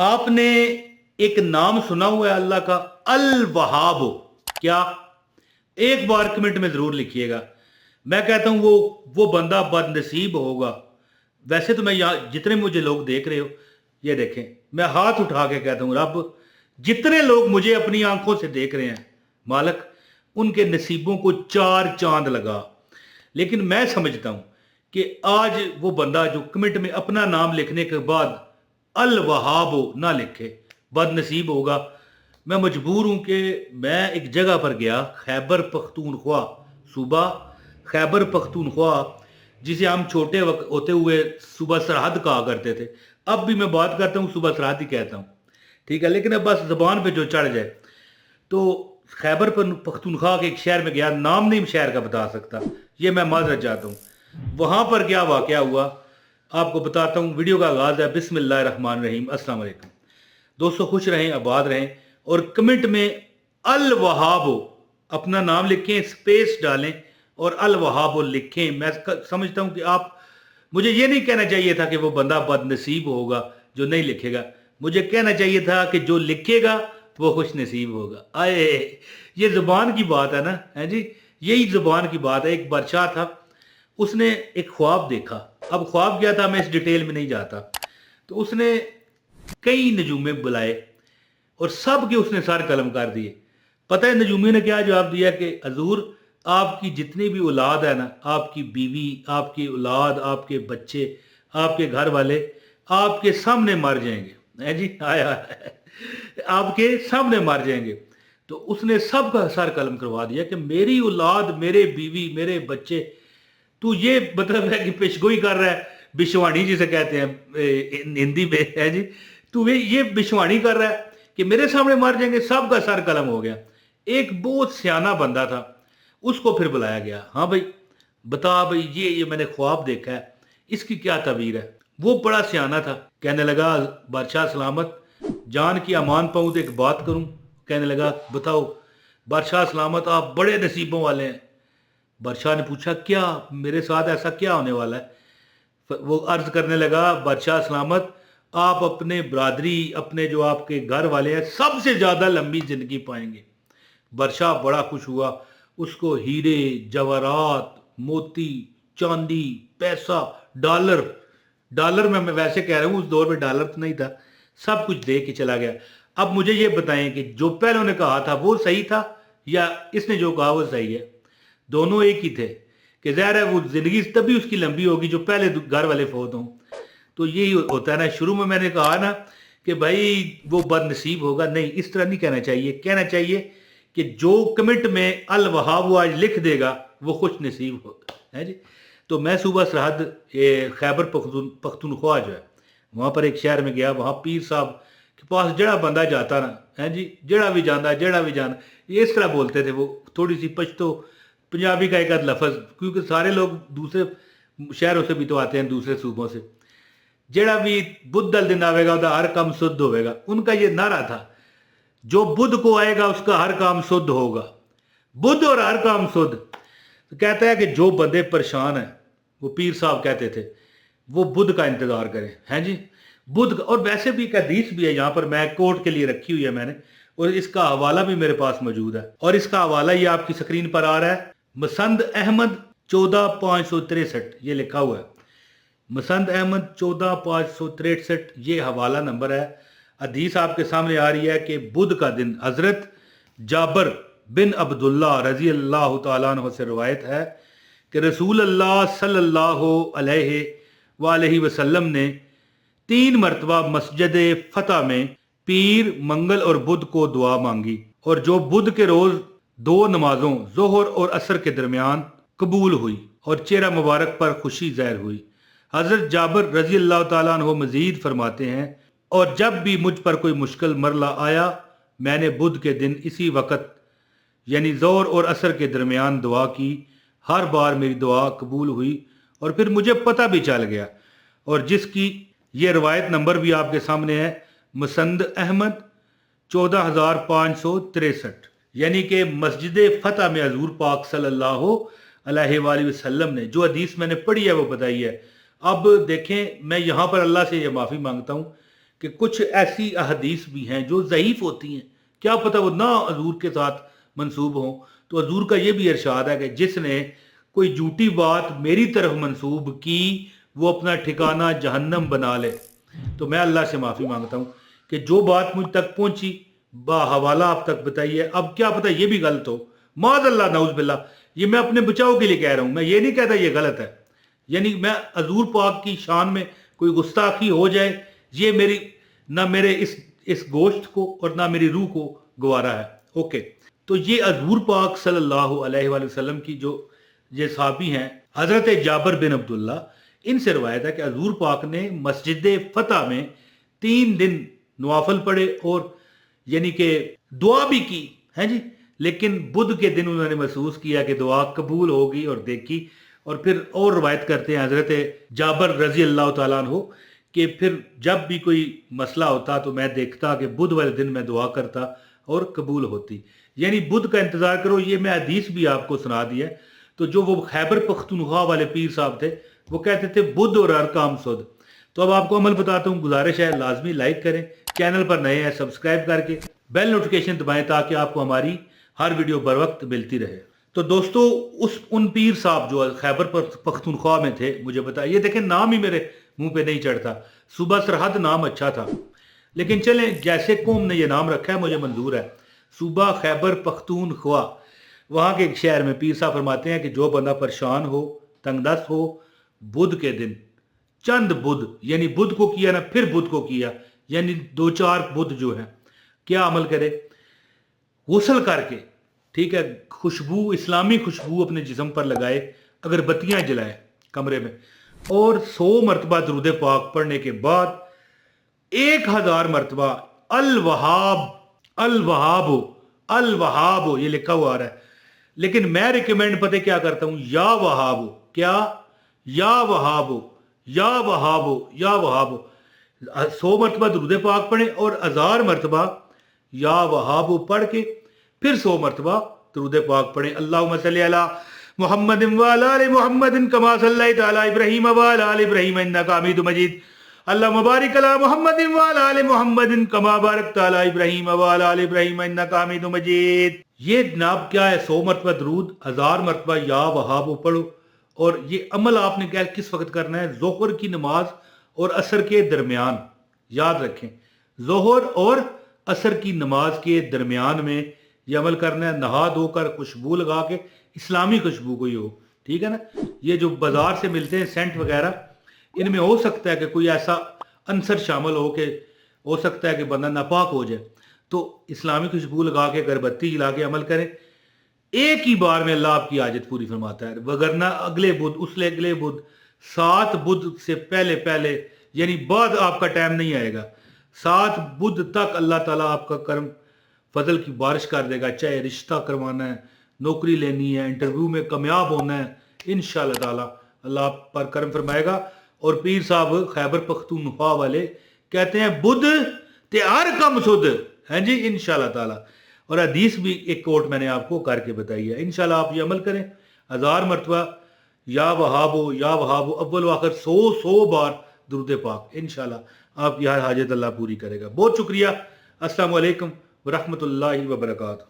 आपने एक नाम सुना हुआ है अल्लाह का, अल वहाब। क्या? एक बार कमेंट में जरूर लिखिएगा। मैं कहता हूं वो बंदा बदनसीब होगा। वैसे तो मैं यहाँ जितने मुझे लोग देख रहे हो, ये देखें, मैं हाथ उठा के कहता हूं रब, जितने लोग मुझे अपनी आंखों से देख रहे हैं मालक, उनके नसीबों को चार चांद लगा। लेकिन मैं समझता हूं कि आज वो बंदा जो कमेंट में अपना नाम लिखने के बाद अल वहाब ना लिखे, बदनसीब होगा। मैं मजबूर हूं कि मैं एक जगह पर गया, खैबर पख्तूनख्वा सूबा, खैबर पख्तूनख्वा, जिसे हम छोटे वक्त होते हुए सूबा सरहद कहा करते थे। अब भी मैं बात करता हूँ सूबा सरहद ही कहता हूँ, ठीक है। लेकिन अब बस जबान पे जो चढ़ जाए तो खैबर पख्तूनख्वा के एक शहर में गया, नाम नहीं शहर का बता सकता, ये मैं माजरत चाहता हूँ। वहाँ पर क्या वाक़या हुआ आपको बताता हूँ। वीडियो का आगाज़ है बिस्मिल्लाहिर्रहमानिर्रहीम। अस्सलाम वालेकुम दोस्तों, खुश रहें, आबाद रहें, और कमेंट में अल वहाब अपना नाम लिखें, स्पेस डालें और अल वहाब लिखें। मैं समझता हूँ कि आप, मुझे ये नहीं कहना चाहिए था कि वो बंदा बदनसीब होगा जो नहीं लिखेगा, मुझे कहना चाहिए था कि जो लिखेगा वो खुश नसीब होगा। आए, ये जुबान की बात है ना, है जी, यही जुबान की बात है। एक बादशाह था, उसने एक ख्वाब देखा। अब ख्वाब क्या था मैं इस डिटेल में नहीं जाता। तो उसने कई नजूमे बुलाए और सब के उसने सर कलम कर दिए। पता है नजूमी ने क्या जवाब दिया कि हजूर, आपकी जितनी भी औलाद है ना, आपकी बीवी, आपकी औलाद, आपके बच्चे, आपके घर वाले आपके सामने मर जाएंगे। है जी, आया आपके सामने मर जाएंगे। तो उसने सबका सर कलम करवा दिया कि मेरी औलाद, मेरे बीवी, मेरे बच्चे, तू ये मतलब है कि पेशगोई कर रहा है, बिशवाणी जिसे कहते हैं हिंदी में, है जी, तू ये बिशवाणी कर रहा है कि मेरे सामने मार जाएंगे। सबका सर कलम हो गया। एक बहुत सियाना बंदा था, उसको फिर बुलाया गया। हाँ भाई, बता भाई, ये मैंने ख्वाब देखा है, इसकी क्या तबीर है। वो बड़ा सियाना था, कहने लगा बादशाह सलामत, जान की अमान पाऊँ तो एक बात करूँ। कहने लगा बताओ। बादशाह सलामत, आप बड़े नसीबों वाले हैं। बादशाह ने पूछा क्या, मेरे साथ ऐसा क्या होने वाला है। वो अर्ज करने लगा, बादशाह सलामत, आप अपने बरादरी, अपने जो आपके घर वाले हैं, सबसे ज़्यादा लंबी ज़िंदगी पाएंगे। बादशाह बड़ा खुश हुआ। उसको हीरे जवाहरात, मोती, चांदी, पैसा, डॉलर, डॉलर में मैं वैसे कह रहा हूँ, उस दौर में डॉलर तो नहीं था, सब कुछ दे के चला गया। अब मुझे ये बताएं कि जो पहले उन्होंने कहा था वो सही था या इसने जो कहा वो सही है। दोनों एक ही थे कि ज़ाहिर है वो ज़िंदगी तभी उसकी लंबी होगी जो पहले घर वाले फौत हों। तो यही होता है ना, शुरू में मैंने कहा ना कि भाई वो बदनसीब होगा, नहीं, इस तरह नहीं कहना चाहिए। कहना चाहिए कि जो कमेंट में अल वहाब वो आज लिख देगा वो खुश नसीब होगा, है जी। तो मैं सूबा सरहद खैबर पख्तूनख्वा जो है, वहाँ पर एक शहर में गया। वहाँ पीर साहब के पास जड़ा बंदा जाता ना, है जी, जड़ा भी जाना, ये इस तरह बोलते थे वो, थोड़ी सी पश्तो पंजाबी का एक आध लफज, क्योंकि सारे लोग दूसरे शहरों से भी तो आते हैं, दूसरे सूबों से। जेड़ा भी बुध दल दिन आवेगा उसका हर काम शुद्ध होगा, उनका ये नारा था, जो बुध को आएगा उसका हर काम शुद्ध होगा, बुध और हर काम शुद्ध। तो कहता है कि जो बंदे परेशान हैं, वो पीर साहब कहते थे, वो बुध का इंतजार करें, हैं जी, बुध का। और वैसे भी एक हदीस भी है, यहाँ पर मैं कोर्ट के लिए रखी हुई है मैंने, और इसका हवाला भी मेरे पास मौजूद है, और इसका हवाला ये आपकी स्क्रीन पर आ रहा है, मसंद अहमद 14,563, ये लिखा हुआ है, मसंद अहमद 14,563, ये हवाला नंबर है। हदीस आपके सामने आ रही है कि बुध का दिन हजरत जाबर बिन अब्दुल्ला रजी अल्लाह तआला अन्हु से रवायत है कि रसूल अल्लाह सल्लल्लाहु अलैहि वसल्लम ने 3 मरतबा मस्जिद फतह में पीर, मंगल और बुध को दुआ मांगी, और जो बुध के रोज 2 नमाजों जोहर और असर के दरमियान कबूल हुई और चेहरा मुबारक पर खुशी ज़ाहिर हुई। हज़रत जाबर रजी अल्लाह ताला अन्हु मजीद फरमाते हैं, और जब भी मुझ पर कोई मुश्किल मरला आया, मैंने बुध के दिन इसी वक्त यानी जोहर और असर के दरमियान दुआ की, हर बार मेरी दुआ कबूल हुई और फिर मुझे पता भी चल गया। और जिसकी ये रवायत नंबर भी आपके सामने है, मसंद अहमद 14,563, यानी कि मस्जिद फतह में हजूर पाक सल्लल्लाहु अलैहि वसल्लम ने जो हदीस मैंने पढ़ी है वो बताई है। अब देखें, मैं यहाँ पर अल्लाह से ये माफ़ी मांगता हूँ کہ کچھ ایسی احادیث بھی ہیں جو ضعیف ہوتی ہیں، کیا پتہ وہ نہ حضور کے ساتھ منسوب ہوں. تو حضور کا یہ بھی ارشاد ہے کہ جس نے کوئی جھوٹی بات میری طرف منسوب کی وہ اپنا ٹھکانہ جہنم بنا لے. تو میں اللہ سے معافی مانگتا ہوں کہ جو بات مجھ تک پہنچی حوالہ آپ تک بتائیے، اب کیا پتہ یہ بھی غلط ہو، معاذ اللہ نعوذ باللہ. یہ میں اپنے بچاؤ کے لیے کہہ رہا ہوں، میں یہ نہیں کہتا یہ غلط ہے. یعنی میں حضور پاک کی شان میں کوئی گستاخی ہو جائے، یہ میری نہ میرے اس گوشت کو اور نہ میری روح کو گوارا ہے. اوکے، تو یہ حضور پاک صلی اللہ علیہ وآلہ وسلم کی جو یہ صحابی ہیں حضرت جابر بن عبداللہ، ان سے روایت ہے کہ حضور پاک نے مسجد فتح میں 3 دن نوافل پڑھے اور یعنی کہ دعا بھی کی ہے جی، لیکن بدھ کے دن انہوں نے محسوس کیا کہ دعا قبول ہوگی اور دیکھی. اور پھر اور روایت کرتے ہیں حضرت جابر رضی اللہ تعالیٰ عنہ کہ پھر جب بھی کوئی مسئلہ ہوتا تو میں دیکھتا کہ بدھ والے دن میں دعا کرتا اور قبول ہوتی. یعنی بدھ کا انتظار کرو، یہ میں حدیث بھی آپ کو سنا دی ہے. تو جو وہ خیبر پختونخوا والے پیر صاحب تھے وہ کہتے تھے بدھ اور ہر کام سود. تو اب آپ کو عمل بتاتا ہوں، گزارش ہے لازمی لائک کریں، چینل پر نئے ہیں سبسکرائب کر کے بیل نوٹیفیکیشن دبائیں تاکہ آپ کو ہماری ہر ویڈیو بر وقت ملتی رہے. تو دوستو ان پیر صاحب جو خیبر پختونخوا میں تھے، مجھے بتایا، یہ دیکھیں نام ہی میرے منہ پہ نہیں چڑھتا. صوبہ سرحد نام اچھا تھا، لیکن چلیں جیسے قوم نے یہ نام رکھا ہے مجھے منظور ہے. صوبہ خیبر پختونخوا، وہاں کے ایک شہر میں پیر صاحب فرماتے ہیں کہ جو بندہ پریشان ہو، تنگ دست ہو، بدھ کے دن چند بدھ، یعنی بدھ کو کیا نا پھر بدھ کو کیا، یعنی 2-4 بدھ جو ہیں، کیا عمل کرے؟ غسل کر کے، ٹھیک ہے، خوشبو، اسلامی خوشبو اپنے جسم پر لگائے، اگربتیاں جلائے کمرے میں، اور 100 مرتبہ درود پاک پڑھنے کے بعد 1000 مرتبہ الوہاب الوہاب الوہاب یہ لکھا ہوا آ رہا ہے. لیکن میں ریکمینڈ پتہ کیا کرتا ہوں؟ یا وہاب، کیا؟ یا وہاب، یا وہاب، یا وہاب. 100 مرتبہ درود پاک پڑھیں اور 1000 مرتبہ یا وہاب پڑھ کے پھر 100 مرتبہ درود پاک پڑھیں. اللہم صلی علی محمد وعلی آل محمد کما صلیت علی ابراہیم وعلی آل ابراہیم انک حمید مجید. اللہم بارک علی محمد وعلی آل محمد کما بارکت علی ابراہیم وعلی آل ابراہیم انک حمید مجید. یہ جناب کیا ہے؟ 100 مرتبہ درود، 1000 مرتبہ یا وہاب پڑھو. اور یہ عمل آپ نے کس وقت کرنا ہے؟ ظہر کی نماز اور عصر کے درمیان. یاد رکھیں، ظہر اور عصر کی نماز کے درمیان میں یہ عمل کرنا ہے. نہا دھو کر خوشبو لگا کے، اسلامی خوشبو کوئی ہو، ٹھیک ہے نا. یہ جو بازار سے ملتے ہیں سینٹ وغیرہ، ان میں ہو سکتا ہے کہ کوئی ایسا عنصر شامل ہو کہ ہو سکتا ہے کہ بندہ ناپاک ہو جائے. تو اسلامی خوشبو لگا کے اگربتی جلا کے عمل کریں. ایک ہی بار میں اللہ آپ کی حاجت پوری فرماتا ہے، وگرنہ اگلے بدھ، اس لے اگلے بدھ، 7 بدھ سے پہلے یعنی بعد آپ کا ٹائم نہیں آئے گا. 7 بدھ تک اللہ تعالیٰ آپ کا کرم فضل کی بارش کر دے گا. چاہے رشتہ کروانا ہے، نوکری لینی ہے، انٹرویو میں کامیاب ہونا ہے، انشاءاللہ تعالیٰ اللہ آپ پر کرم فرمائے گا. اور پیر صاحب خیبر پختونخوا والے کہتے ہیں بدھ تے ہر کم سد ہیں جی، انشاءاللہ تعالیٰ. اور حدیث بھی ایک کوٹ میں نے آپ کو کر کے بتائی ہے. انشاءاللہ آپ یہ عمل کریں. 1000 مرتبہ یا وہابو یا وہابو، اول و آخر 100 بار درود پاک. انشاءاللہ آپ کی ہر حاجت اللہ پوری کرے گا. بہت شکریہ. السلام علیکم ورحمۃ اللہ وبرکاتہ.